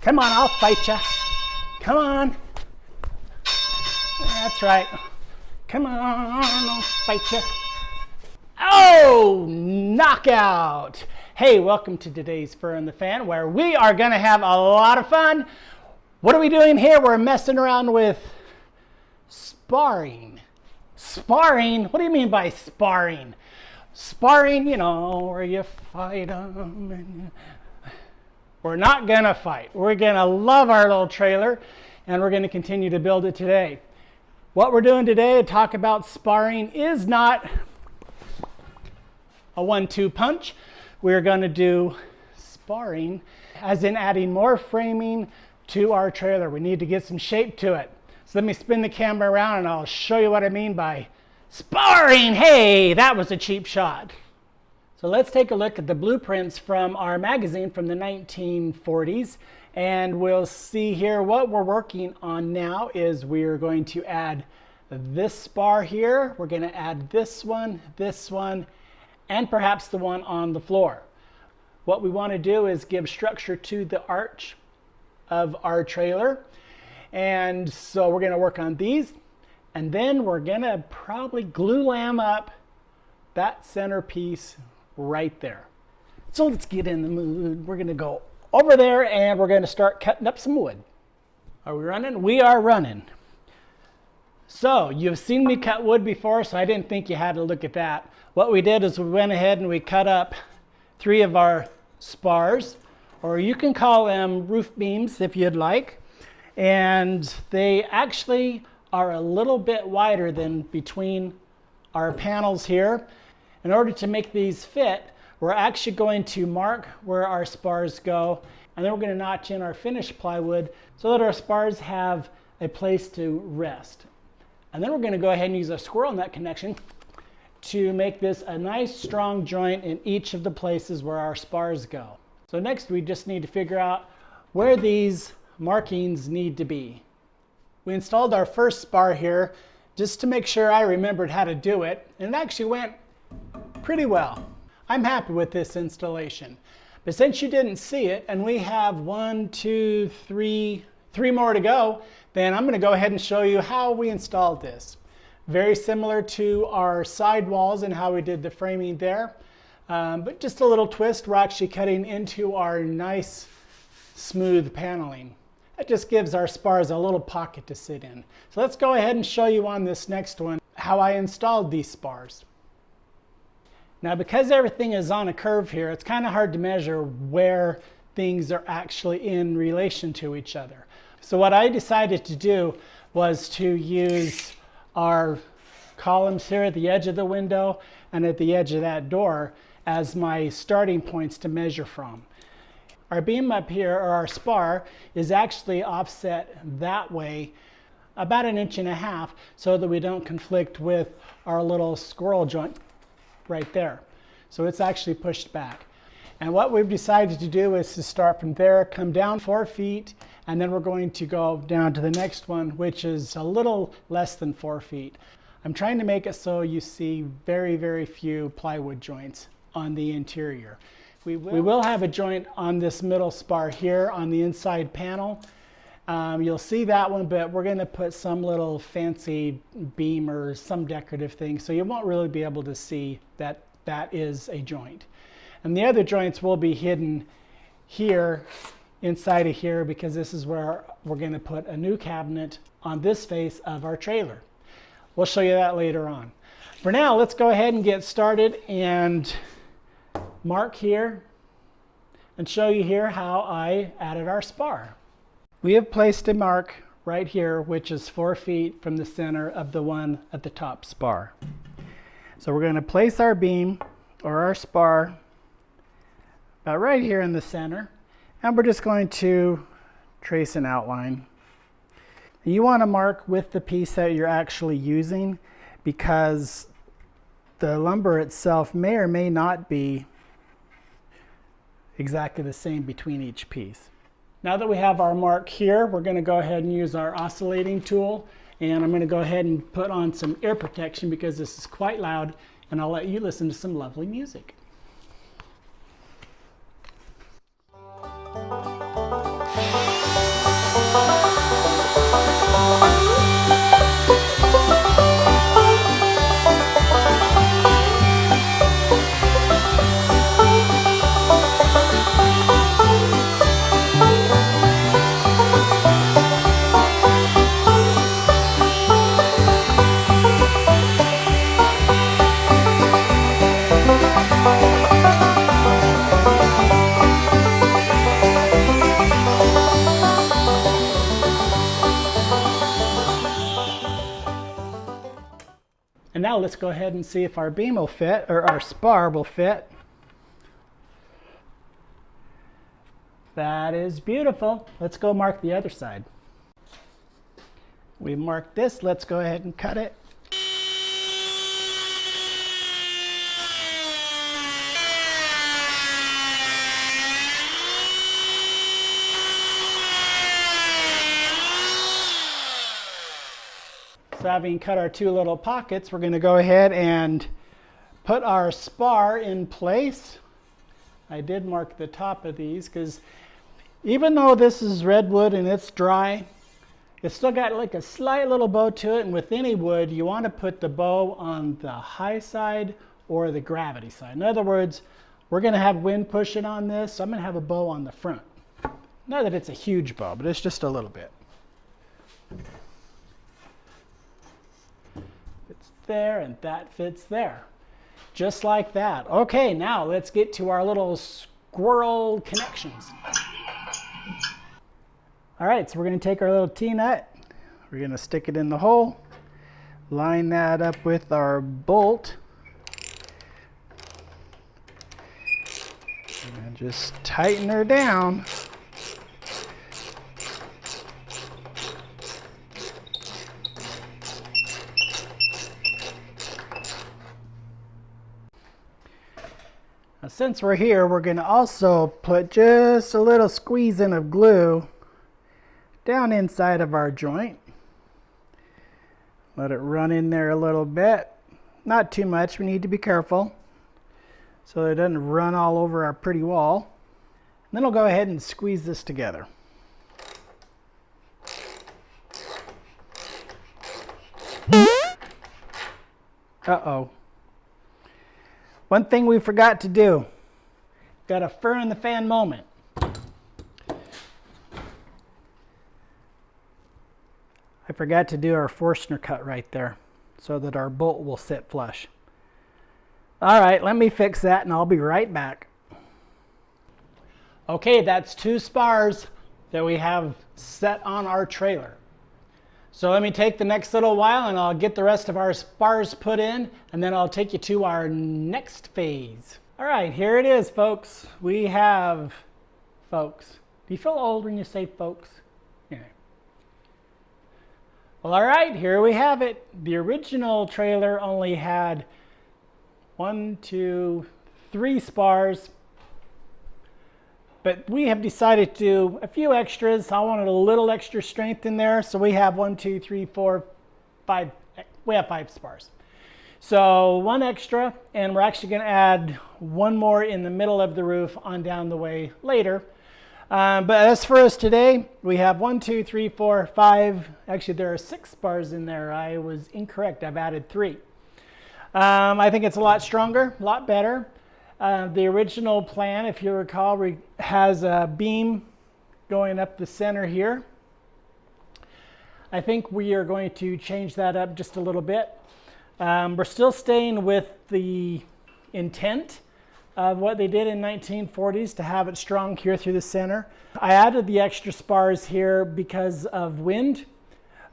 Come on, I'll fight you. Come on. That's right. Come on, I'll fight you. Oh, knockout. Hey, welcome to today's Fur and the Fan, where we are going to have a lot of fun. What are we doing here? We're messing around with sparring. Sparring? What do you mean by sparring? Sparring, you know, where you fight them. We're not going to fight. We're going to love our little trailer, and we're going to continue to build it today. What we're doing today to talk about sparring is not a 1-2 punch. We're going to do sparring, as in adding more framing to our trailer. We need to get some shape to it. So let me spin the camera around and I'll show you what I mean by sparring. Hey, that was a cheap shot. So let's take a look at the blueprints from our magazine from the 1940s. And we'll see here what we're working on now is we're going to add this spar here. We're going to add this one, and perhaps the one on the floor. What we want to do is give structure to the arch of our trailer. And so we're going to work on these, and then we're going to probably glue lam up that centerpiece right there. So let's get in the mood. We're going to go over there and we're going to start cutting up some wood. Are we running? We are running. So you've seen me cut wood before, so I didn't think you had to look at that. What we did is we went ahead and we cut up 3 of our spars, or you can call them roof beams if you'd like. And they actually are a little bit wider than between our panels here. In order to make these fit, we're actually going to mark where our spars go, and then we're going to notch in our finished plywood so that our spars have a place to rest. And then we're going to go ahead and use a squirrel nut connection to make this a nice strong joint in each of the places where our spars go. So next we just need to figure out where these markings need to be. We installed our first spar here just to make sure I remembered how to do it, and it actually went pretty well. I'm happy with this installation. But since you didn't see it, and we have 1, 2, 3 more to go, then I'm going to go ahead and show you how we installed this. Very similar to our side walls and how we did the framing there, but just a little twist. We're actually cutting into our nice smooth paneling. That just gives our spars a little pocket to sit in. So let's go ahead and show you on this next one how I installed these spars. Now, because everything is on a curve here, it's kind of hard to measure where things are actually in relation to each other. So what I decided to do was to use our columns here at the edge of the window and at the edge of that door as my starting points to measure from. Our beam up here, or our spar, is actually offset that way about 1.5 inches so that we don't conflict with our little squirrel joint right there. So it's actually pushed back. And what we've decided to do is to start from there, come down 4 feet, and then we're going to go down to the next one, which is a little less than 4 feet. I'm trying to make it so you see very, very few plywood joints on the interior. We will have a joint on this middle spar here on the inside panel. You'll see that one, but we're going to put some little fancy beam or some decorative thing, so you won't really be able to see that that is a joint. And the other joints will be hidden here, inside of here, because this is where we're going to put a new cabinet on this face of our trailer. We'll show you that later on. For now, let's go ahead and get started and mark here and show you here how I added our spar. We have placed a mark right here, which is 4 feet from the center of the one at the top spar. So we're going to place our beam or our spar about right here in the center, and we're just going to trace an outline. You want to mark with the piece that you're actually using, because the lumber itself may or may not be exactly the same between each piece. Now that we have our mark here, we're going to go ahead and use our oscillating tool, and I'm going to go ahead and put on some ear protection because this is quite loud, and I'll let you listen to some lovely music. now let's go ahead and see if our beam will fit, or our spar will fit. That is beautiful. Let's go mark the other side. We marked this. Let's go ahead and cut it. So having cut our two little pockets, we're going to go ahead and put our spar in place. I did mark the top of these because even though this is redwood and it's dry, it's still got like a slight little bow to it, and with any wood you want to put the bow on the high side or the gravity side. In other words, we're going to have wind pushing on this, so I'm going to have a bow on the front. Not that it's a huge bow, but it's just a little bit. It's there, and that fits there. Just like that. Okay, now let's get to our little squirrel connections. All right, so we're going to take our little T-nut. We're going to stick it in the hole. Line that up with our bolt. And just tighten her down. Now, since we're here, we're going to also put just a little squeezing of glue down inside of our joint. Let it run in there a little bit. Not too much, we need to be careful so it doesn't run all over our pretty wall. And then we'll go ahead and squeeze this together. Uh-oh. One thing we forgot to do. Got a fur in the fan moment. I forgot to do our Forstner cut right there so that our bolt will sit flush. All right, let me fix that and I'll be right back. Okay, that's two spars that we have set on our trailer. So let me take the next little while and I'll get the rest of our spars put in, and then I'll take you to our next phase. All right, here it is, folks. We have, folks. Do you feel old when you say folks? Yeah. Well, all right, here we have it. The original trailer only had 1, 2, 3 spars. But we have decided to do a few extras. I wanted a little extra strength in there. So we have 1, 2, 3, 4, 5. We have 5 spars. So 1 extra, and we're actually going to add 1 more in the middle of the roof on down the way later. But as for us today, we have 1, 2, 3, 4, 5. Actually, there are 6 spars in there. I was incorrect. I've added 3. I think it's a lot stronger, a lot better. The original plan, if you recall, has a beam going up the center here. I think we are going to change that up just a little bit. We're still staying with the intent of what they did in 1940s to have it strong here through the center. I added the extra spars here because of wind.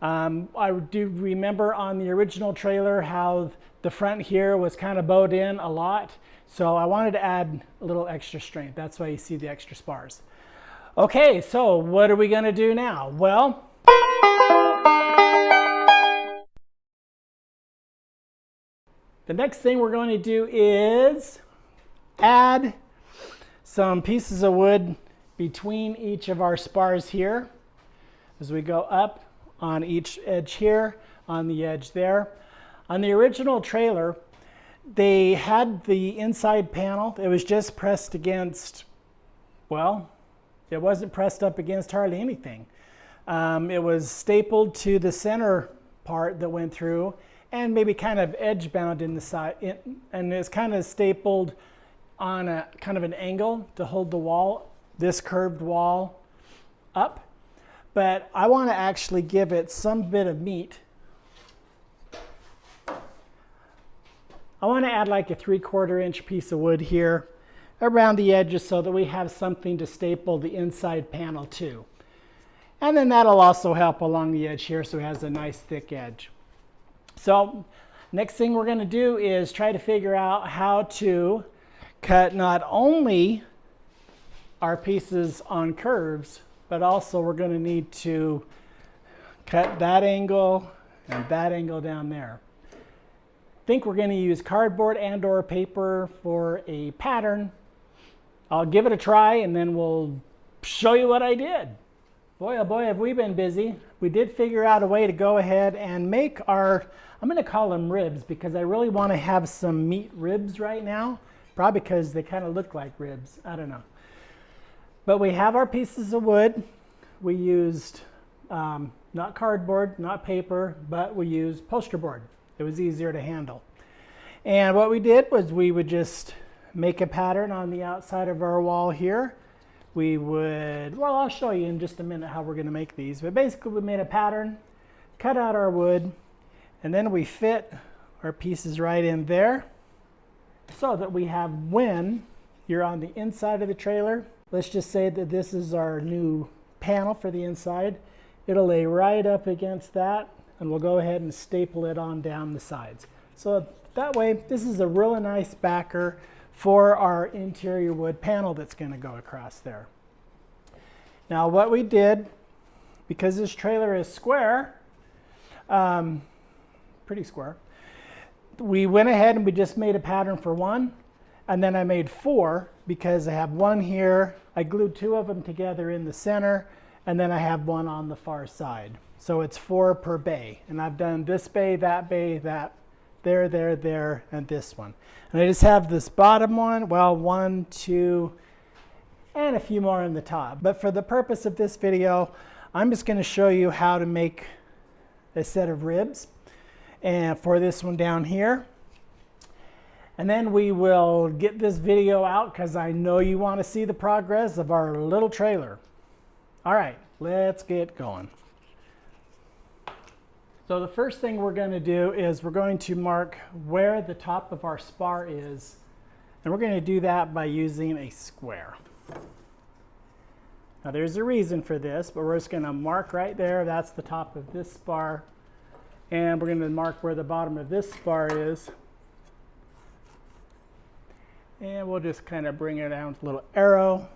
I do remember on the original trailer how the front here was kind of bowed in a lot. So I wanted to add a little extra strength. That's why you see the extra spars. Okay, so what are we going to do now? Well, the next thing we're going to do is add some pieces of wood between each of our spars here as we go up on each edge here, on the edge there. On the original trailer, they had the inside panel. It was just pressed against, well, it wasn't pressed up against hardly anything. It was stapled to the center part that went through and maybe kind of edge bound in the side. And it's kind of stapled on a kind of an angle to hold the wall, this curved wall up. But I want to actually give it some bit of meat. I want to add like a 3/4 inch piece of wood here around the edges so that we have something to staple the inside panel to. And then that'll also help along the edge here so it has a nice thick edge. So Next thing we're going to do is try to figure out how to cut not only our pieces on curves, but also we're going to need to cut that angle and that angle down there. I think we're going to use cardboard and or paper for a pattern. I'll give it a try and then we'll show you what I did. Boy, oh boy, have we been busy. We did figure out a way to go ahead and make our, I'm going to call them ribs because I really want to have some meat ribs right now. Probably because they kind of look like ribs. I don't know. But we have our pieces of wood. We used not cardboard, not paper, but we used poster board. It was easier to handle. And what we did was we would just make a pattern on the outside of our wall here. We would, well, I'll show you in just a minute how we're going to make these. But basically we made a pattern, cut out our wood, and then we fit our pieces right in there so that we have, when you're on the inside of the trailer, let's just say that this is our new panel for the inside. It'll lay right up against that, and we'll go ahead and staple it on down the sides. So that way, this is a really nice backer for our interior wood panel that's going to go across there. Now what we did, because this trailer is square, pretty square, we went ahead and we just made a pattern for one, and then I made four because I have one here. I glued two of them together in the center, and then I have one on the far side. So it's 4 per bay, and I've done this bay, that, there, and this one. And I just have this bottom one, well, 1, 2, and a few more on the top. But for the purpose of this video, I'm just going to show you how to make a set of ribs, and for this one down here. And then we will get this video out because I know you want to see the progress of our little trailer. All right, let's get going. So the first thing we're going to do is we're going to mark where the top of our spar is, and we're going to do that by using a square. Now there's a reason for this, but we're just going to mark right there. That's the top of this spar, and we're going to mark where the bottom of this spar is, and we'll just kind of bring it down with a little arrow.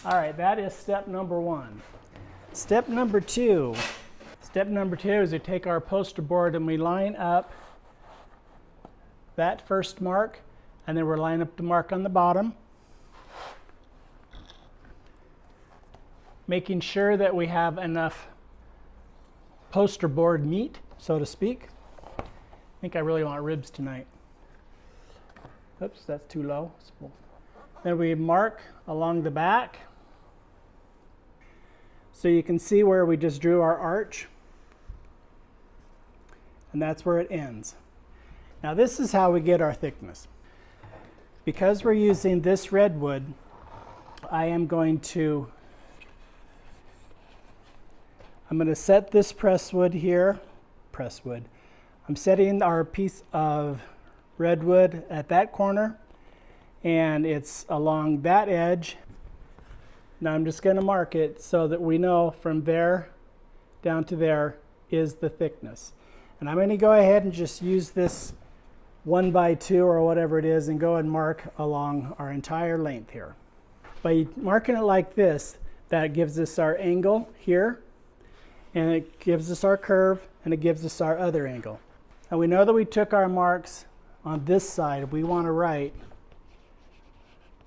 All right, that is step number 1. Step number 2. Step number 2 is we take our poster board and we line up that first mark, and then we'll line up the mark on the bottom, making sure that we have enough poster board meat, so to speak. I think I really want ribs tonight. Oops, that's too low. Then we mark along the back. So you can see where we just drew our arch, and that's where it ends. Now this is how we get our thickness. Because we're using this redwood, I'm going to set this presswood here. I'm setting our piece of redwood at that corner, and it's along that edge. Now I'm just going to mark it so that we know from there down to there is the thickness. And I'm going to go ahead and just use this 1x2 or whatever it is and go and mark along our entire length here. By marking it like this, that gives us our angle here, and it gives us our curve, and it gives us our other angle. And we know that we took our marks on this side. We want to write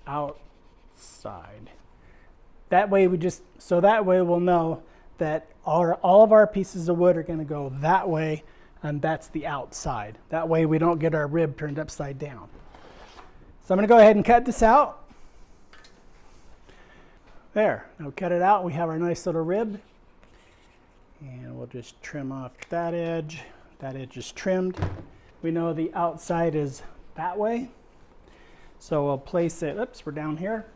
outside. That way that way we'll know that all of our pieces of wood are going to go that way, and that's the outside. That way we don't get our rib turned upside down. So I'm going to go ahead and cut this out. There, now cut it out. We have our nice little rib. And we'll just trim off that edge. That edge is trimmed. We know the outside is that way. So we'll place it, oops, we're down here.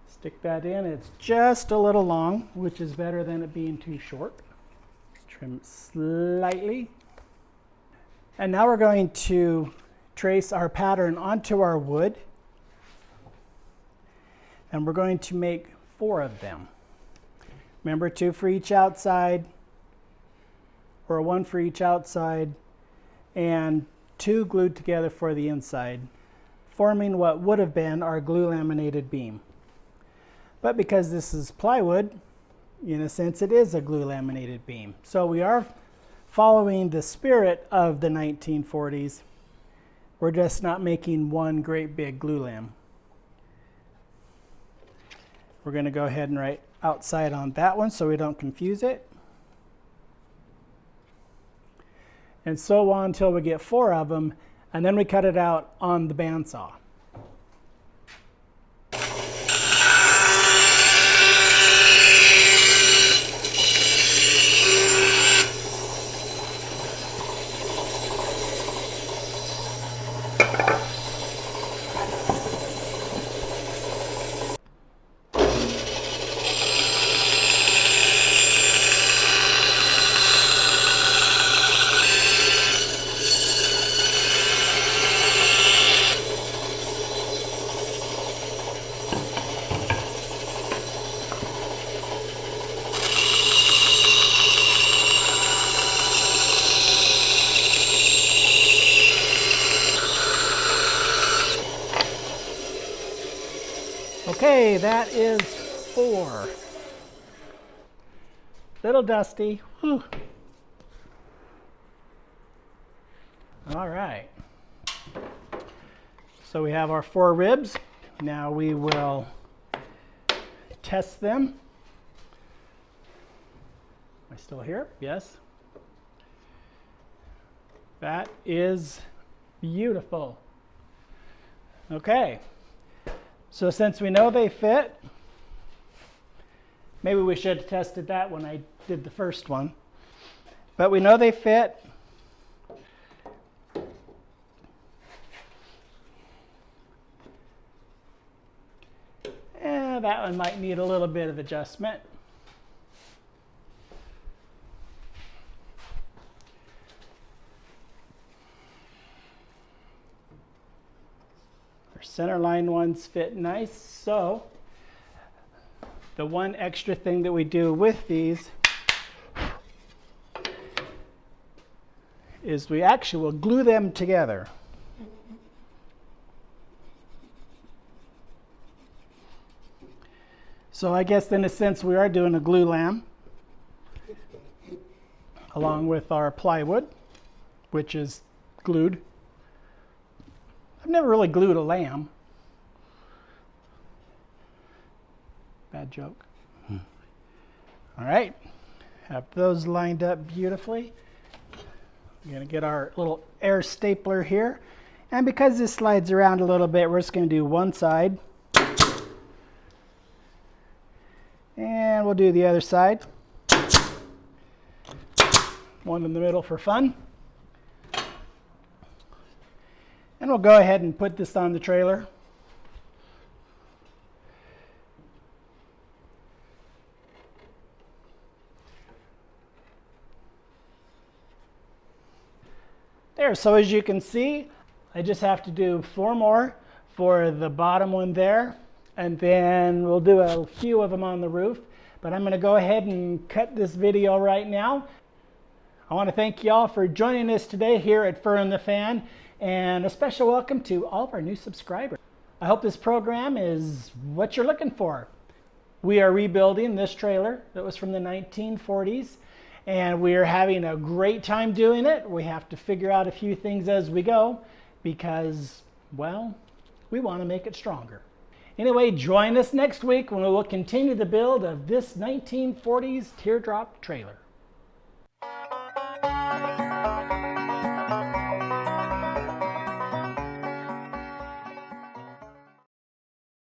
Stick that in. It's just a little long, which is better than it being too short. Trim it slightly. And now we're going to trace our pattern onto our wood. And we're going to make 4 of them. Remember, 2 for each outside, or 1 for each outside, and 2 glued together for the inside, forming what would have been our glue laminated beam. But because this is plywood, in a sense it is a glue laminated beam. So we are following the spirit of the 1940s. We're just not making one great big glue lam. We're going to go ahead and write outside on that one so we don't confuse it. And so on until we get 4 of them, and then we cut it out on the bandsaw. Okay, that is 4. Little dusty. Whew. All right. So we have our 4 ribs. Now we will test them. Am I still here? Yes. That is beautiful. Okay. So since we know they fit, maybe we should have tested that when I did the first one, but we know they fit. And that one might need a little bit of adjustment. Center line ones fit nice. So the one extra thing that we do with these is we actually will glue them together. So I guess in a sense we are doing a glue lam along with our plywood, which is glued. I've never really glued a lamb. Bad joke. All right, have those lined up beautifully. We're going to get our little air stapler here. And because this slides around a little bit, we're just going to do one side. And we'll do the other side. One in the middle for fun. And we'll go ahead and put this on the trailer. There, so as you can see, I just have to do 4 more for the bottom one there, and then we'll do a few of them on the roof. But I'm going to go ahead and cut this video right now. I want to thank y'all for joining us today here at Fur and the Fan. And a special welcome to all of our new subscribers. I hope this program is what you're looking for. We are rebuilding this trailer that was from the 1940s, and we are having a great time doing it. We have to figure out a few things as we go because, well, we want to make it stronger. Anyway, join us next week when we will continue the build of this 1940s teardrop trailer.